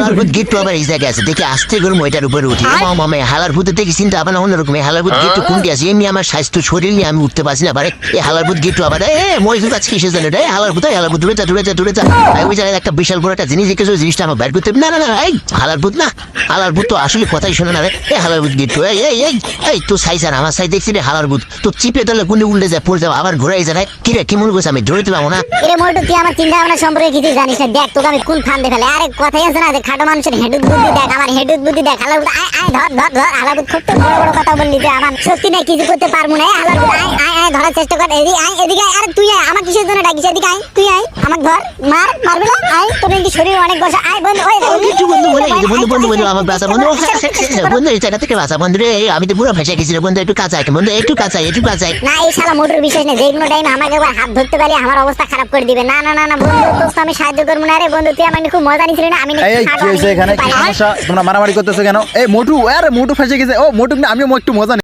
হালার ভূত গেট আবার এই জায়গায় আছে দেখে আসতে গরম ওইটার উপরে উঠি মামা হালার ভূত দেখি চিন্তা আবার অন্যরকম হালার ভূত গেট কোনটি আছে এমনি আমার স্বাস্থ্য শরীর নিয়ে আমি উঠতে পারছি না পারে এই হালার ভূত গেট আবার মই কাছে কিসে জানে রে হালার ভূত দূরে যা ওই জায়গায় একটা বিশাল বড় একটা জিনিস দেখেছো জিনিসটা আমার বের করতে না এই হালার ভূত না হালার ভূত তো আসলে কথাই শোনে না রে এই হালার ভূত গেট এই তো সাইজ আর আমার সাইজ দেখছি রে হালার ভূত তো চিপে তাহলে কোনটি উল্টে যায় পড়ে যাও আবার ঘুরাই যায় কি রে কি মনে করছে আমি ধরতে পাবো না এরে মোটু তুই আমার চিন্তা ভাবনা সম্পর্কে কিছু জানিস না দেখ তোকে আমি কোন ফান্দে ফেলে আরে কথাই আছে না যে খাটো মানুষের হেডুত বুদ্ধি দেখ আমার হেডুত বুদ্ধি দেখ হালার ভূত আয় ধর হালার ভূত খুব তো বড় বড় কথা বললি যে আমার শক্তি নেই কিছু করতে পারবো না হালার ভূত আয় ধরার চেষ্টা কর এদিকে আরে তুই আয় আমার কিসের জন্য ডাকিস এদিকে আয় তুই আয় আমাকে ধর মারবে না আয় তোর নাকি শরীর অনেক বসে আয় বন্ধু বন্ধু আমার বাসা বন্ধু এই জায়গা থেকে বাসা বন্ধু রে আমি তো পুরো ফেসে গেছি রে বন্ধু একটু কাঁচাই বন্ধু একটু কাঁচাই না এই শালা মোটর বিশেষ নেই যে কোনো টাইমে আমাকে একবার হাত ধরতে পারি আমার অবস্থা খারাপ করে দিবে না বন্ধু তোর তো আমি সাহায্য করবো না রে বন্ধু তুই আমাকে খুব মজা নিছিলি না আমি এই কি হয়েছে এখানে কি সমস্যা তোমরা মারামারি করতেছো কেন এই মোটু আরে মোটু ফেসে গেছে ও মোটু আমি একটু মজা